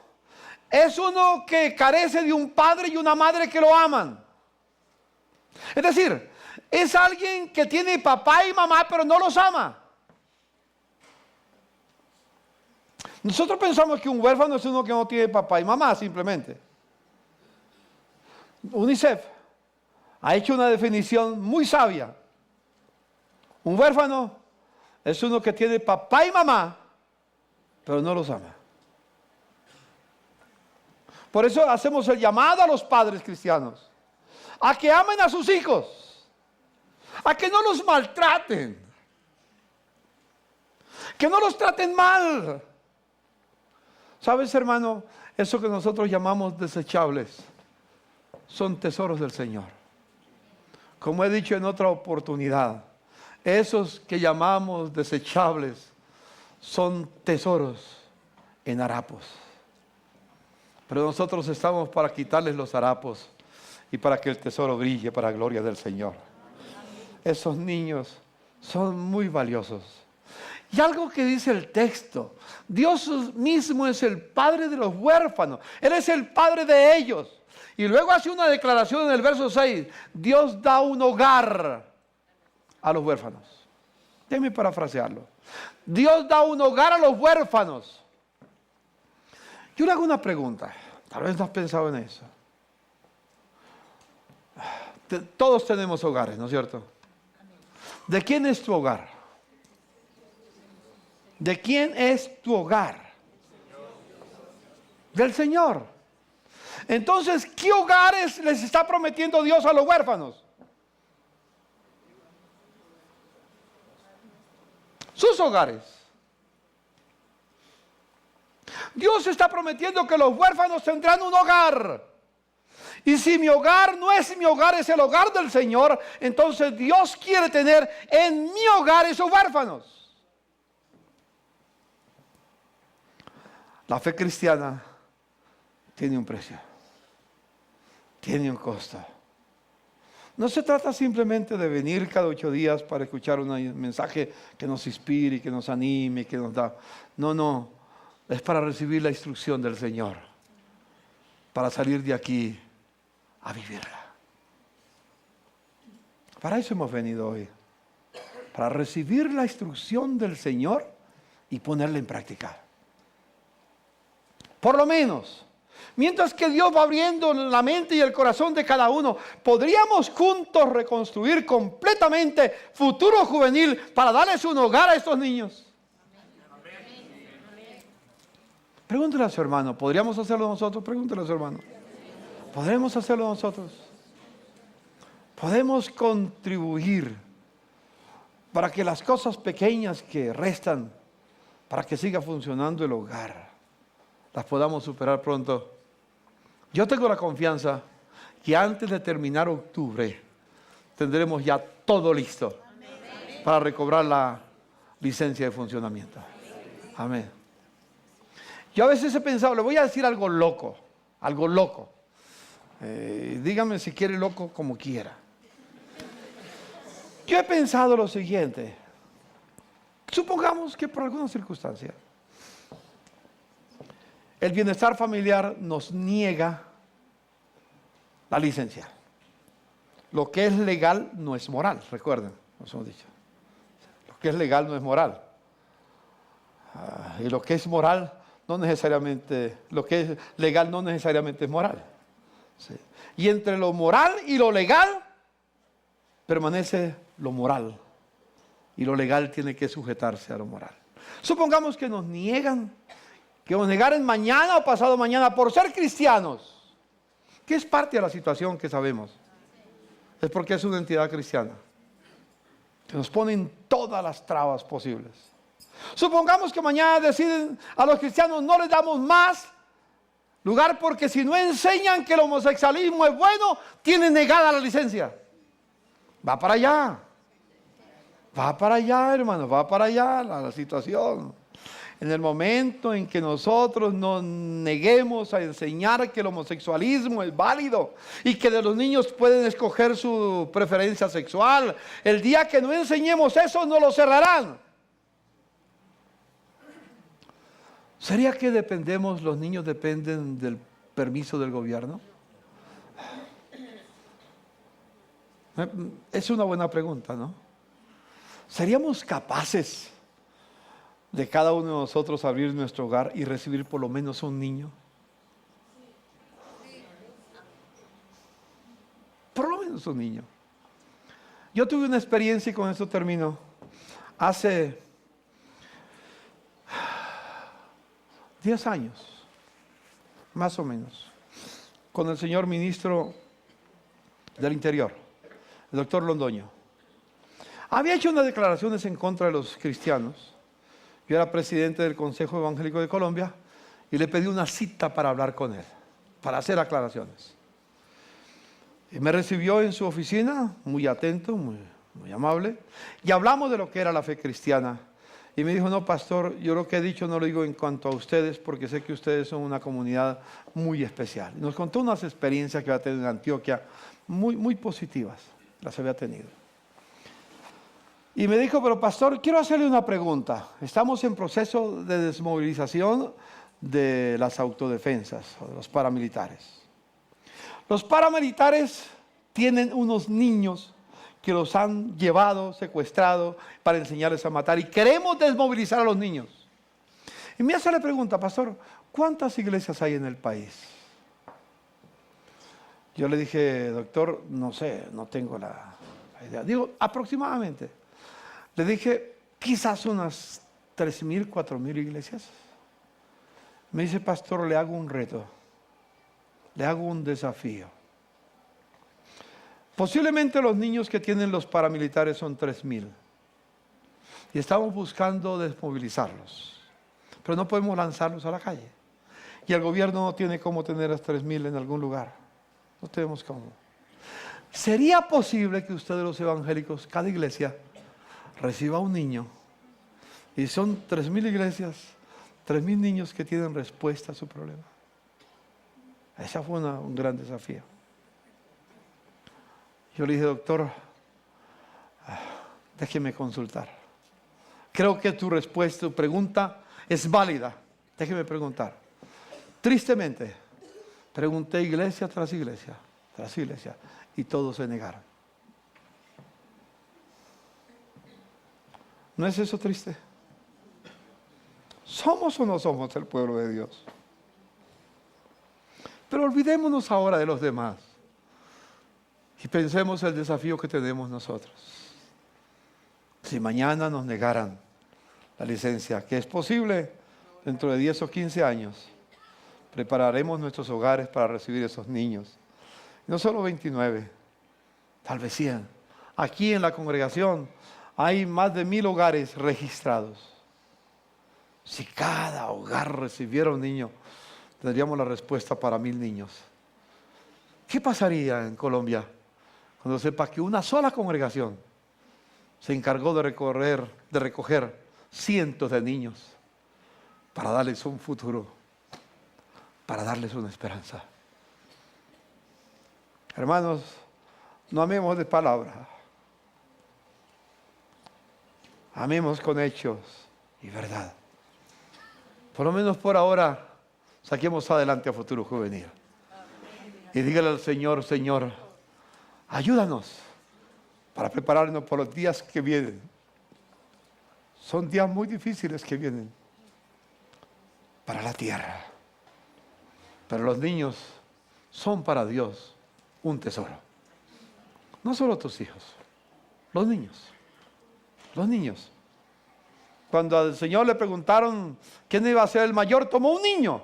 es uno que carece de un padre y una madre que lo aman. Es decir, es alguien que tiene papá y mamá pero no los ama. Nosotros pensamos que un huérfano es uno que no tiene papá y mamá simplemente. UNICEF ha hecho una definición muy sabia. Un huérfano es uno que tiene papá y mamá pero no los ama. Por eso hacemos el llamado a los padres cristianos a que amen a sus hijos, a que no los maltraten, que no los traten mal. ¿Sabes, hermano? Eso que nosotros llamamos desechables son tesoros del Señor. Como he dicho en otra oportunidad, esos que llamamos desechables son tesoros en harapos. Pero nosotros estamos para quitarles los harapos y para que el tesoro brille para la gloria del Señor. Esos niños son muy valiosos. Y algo que dice el texto: Dios mismo es el padre de los huérfanos. Él es el padre de ellos. Y luego hace una declaración en el verso 6. Dios da un hogar a los huérfanos. Déjeme parafrasearlo. Dios da un hogar a los huérfanos. Yo le hago una pregunta. Tal vez no has pensado en eso. Todos tenemos hogares, ¿no es cierto? ¿De quién es tu hogar? ¿De quién es tu hogar? Del Señor. Entonces, ¿qué hogares les está prometiendo Dios a los huérfanos? Sus hogares. Dios está prometiendo que los huérfanos tendrán un hogar. Y si mi hogar no es mi hogar, es el hogar del Señor, entonces Dios quiere tener en mi hogar esos huérfanos. La fe cristiana tiene un precio, tiene un costo. No se trata simplemente de venir cada 8 días para escuchar un mensaje que nos inspire, que nos anime, que nos da. No, es para recibir la instrucción del Señor, para salir de aquí a vivirla. Para eso hemos venido hoy, para recibir la instrucción del Señor y ponerla en práctica. Por lo menos, mientras que Dios va abriendo la mente y el corazón de cada uno, podríamos juntos reconstruir completamente futuro juvenil para darles un hogar a estos niños. Pregúntele a su hermano, ¿podríamos hacerlo nosotros? Pregúntele a su hermano. ¿Podremos hacerlo nosotros? Podemos contribuir para que las cosas pequeñas que restan, para que siga funcionando el hogar, las podamos superar pronto. Yo tengo la confianza que antes de terminar octubre tendremos ya todo listo para recobrar la licencia de funcionamiento. Amén. Yo a veces he pensado, le voy a decir algo loco. Dígame si quiere loco como quiera. Yo he pensado lo siguiente. Supongamos que por alguna circunstancia el bienestar familiar nos niega la licencia. Lo que es legal no es moral, recuerden, nos hemos dicho. Lo que es legal no es moral. Y lo que es moral no necesariamente, lo que es legal no necesariamente es moral. Sí. Y entre lo moral y lo legal permanece lo moral. Y lo legal tiene que sujetarse a lo moral. Supongamos que nos niegan, que nos negaren mañana o pasado mañana por ser cristianos, que es parte de la situación que sabemos. Es porque es una entidad cristiana, que nos ponen todas las trabas posibles. Supongamos que mañana deciden a los cristianos no les damos más lugar porque si no enseñan que el homosexualismo es bueno, tienen negada la licencia. Va para allá, hermanos, va para allá la situación. En el momento en que nosotros nos neguemos a enseñar que el homosexualismo es válido y que de los niños pueden escoger su preferencia sexual, el día que no enseñemos eso, nos lo cerrarán. ¿Sería que los niños dependen del permiso del gobierno? Es una buena pregunta, ¿no? ¿Seríamos capaces de cada uno de nosotros abrir nuestro hogar y recibir por lo menos un niño? Por lo menos un niño. Yo tuve una experiencia y con esto termino. Hace 10 años, más o menos, con el señor ministro del Interior, el doctor Londoño. Había hecho unas declaraciones en contra de los cristianos. Yo era presidente del Consejo Evangélico de Colombia y le pedí una cita para hablar con él, para hacer aclaraciones. Y me recibió en su oficina, muy atento, muy amable, y hablamos de lo que era la fe cristiana. Y me dijo, no, pastor, yo lo que he dicho no lo digo en cuanto a ustedes, porque sé que ustedes son una comunidad muy especial. Y nos contó unas experiencias que había tenido en Antioquia, muy positivas, las había tenido. Y me dijo, pero pastor, quiero hacerle una pregunta. Estamos en proceso de desmovilización de las autodefensas, o de los paramilitares. Los paramilitares tienen unos niños que los han llevado, secuestrado, para enseñarles a matar. Y queremos desmovilizar a los niños. Y me hace la pregunta, pastor, ¿cuántas iglesias hay en el país? Yo le dije, doctor, no sé, no tengo la idea. Digo, aproximadamente. Le dije, quizás unas 3,000, 4,000 iglesias. Me dice, pastor, le hago un reto. Le hago un desafío. Posiblemente los niños que tienen los paramilitares son 3,000. Y estamos buscando desmovilizarlos. Pero no podemos lanzarlos a la calle. Y el gobierno no tiene cómo tener a 3,000 en algún lugar. No tenemos cómo. ¿Sería posible que ustedes los evangélicos, cada iglesia, reciba un niño? Y son 3,000 iglesias, 3,000 niños que tienen respuesta a su problema. Ese fue un gran desafío. Yo le dije, doctor, déjeme consultar. Creo que tu respuesta, tu pregunta es válida. Déjeme preguntar. Tristemente, pregunté iglesia tras iglesia, y todos se negaron. ¿No es eso triste? ¿Somos o no somos el pueblo de Dios? Pero olvidémonos ahora de los demás y pensemos el desafío que tenemos nosotros. Si mañana nos negaran la licencia, que es posible dentro de 10 o 15 años, prepararemos nuestros hogares para recibir esos niños. No solo 29, tal vez 100. Aquí en la congregación hay más de 1,000 hogares registrados. Si cada hogar recibiera un niño, tendríamos la respuesta para 1,000 niños. ¿Qué pasaría en Colombia cuando sepa que una sola congregación se encargó de recoger cientos de niños para darles un futuro, para darles una esperanza? Hermanos, no amemos de palabra, amemos con hechos y verdad. Por lo menos por ahora, saquemos adelante a Futuro Juvenil. Y dígale al Señor, Señor, ayúdanos para prepararnos por los días que vienen. Son días muy difíciles que vienen para la tierra. Pero los niños son para Dios un tesoro. No solo tus hijos, los niños. Los niños. Cuando al Señor le preguntaron quién iba a ser el mayor, tomó un niño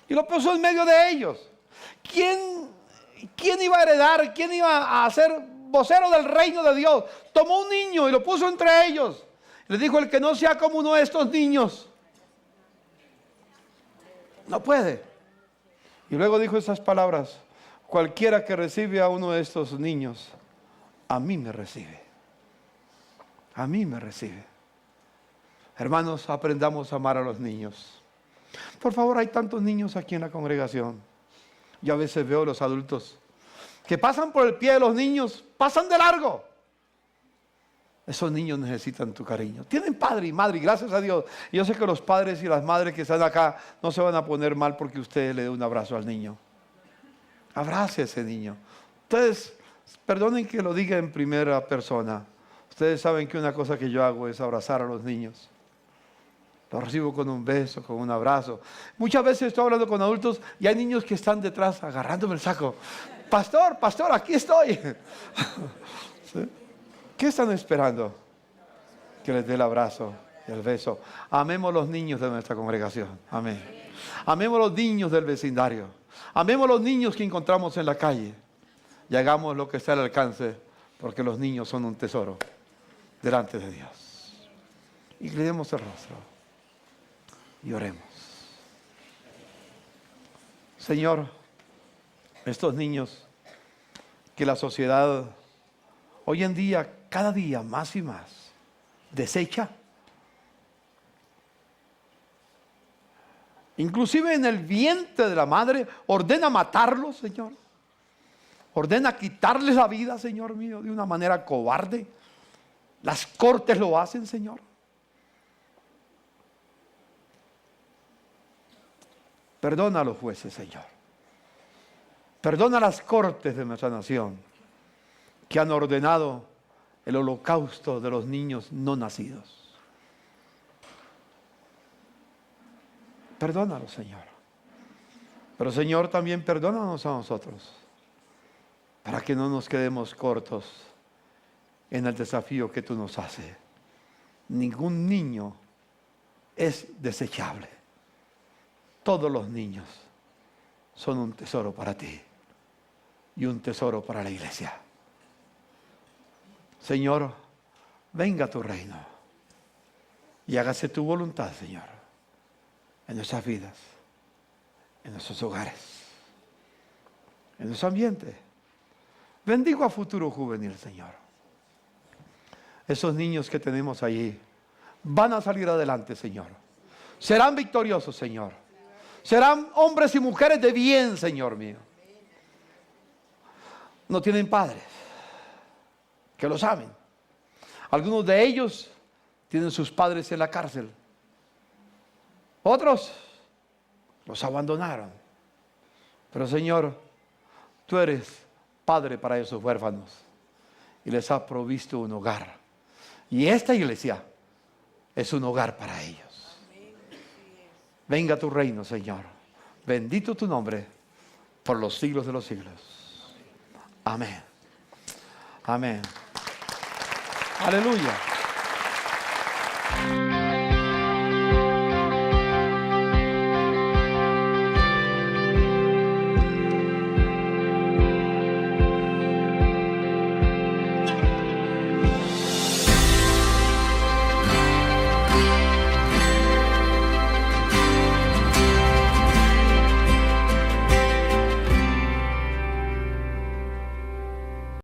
y lo puso en medio de ellos. ¿Quién iba a heredar? ¿Quién iba a ser vocero del reino de Dios? Tomó un niño y lo puso entre ellos. Le dijo, el que no sea como uno de estos niños, no puede. Y luego dijo esas palabras, cualquiera que recibe a uno de estos niños, a mí me recibe. A mí me recibe. Hermanos, aprendamos a amar a los niños. Por favor, hay tantos niños aquí en la congregación. Yo a veces veo a los adultos que pasan por el pie de los niños, pasan de largo. Esos niños necesitan tu cariño. Tienen padre y madre, y gracias a Dios. Yo sé que los padres y las madres que están acá no se van a poner mal porque usted le dé un abrazo al niño. Abrace a ese niño. Ustedes, perdonen que lo diga en primera persona. Ustedes saben que una cosa que yo hago es abrazar a los niños. Los recibo con un beso, con un abrazo. Muchas veces estoy hablando con adultos y hay niños que están detrás agarrándome el saco. Pastor, aquí estoy. ¿Sí? ¿Qué están esperando? Que les dé el abrazo y el beso. Amemos los niños de nuestra congregación. Amén. Amemos los niños del vecindario. Amemos los niños que encontramos en la calle. Y hagamos lo que está al alcance, porque los niños son un tesoro delante de Dios. Inclinemos el rostro y oremos. Señor, estos niños que la sociedad hoy en día, cada día más y más, desecha, inclusive en el vientre de la madre, ordena matarlos, Señor. Ordena quitarles la vida, Señor mío, de una manera cobarde. Las cortes lo hacen, Señor. Perdona a los jueces, Señor. Perdona a las cortes de nuestra nación que han ordenado el holocausto de los niños no nacidos. Perdónalos, Señor. Pero, Señor, también perdónanos a nosotros, para que no nos quedemos cortos en el desafío que tú nos haces. Ningún niño es desechable. Todos los niños son un tesoro para ti y un tesoro para la iglesia. Señor, venga a tu reino y hágase tu voluntad, Señor, en nuestras vidas, en nuestros hogares. en nuestro ambiente. Bendigo a Futuro Juvenil, Señor. Esos niños que tenemos allí van a salir adelante, Señor. Serán victoriosos, Señor. Serán hombres y mujeres de bien, Señor mío. No tienen padres que los amen. Algunos de ellos tienen sus padres en la cárcel. Otros los abandonaron. Pero Señor, tú eres padre para esos huérfanos y les has provisto un hogar. Y esta iglesia es un hogar para ellos. Venga tu reino, Señor. Bendito tu nombre por los siglos de los siglos. Amén. Amén. Aleluya.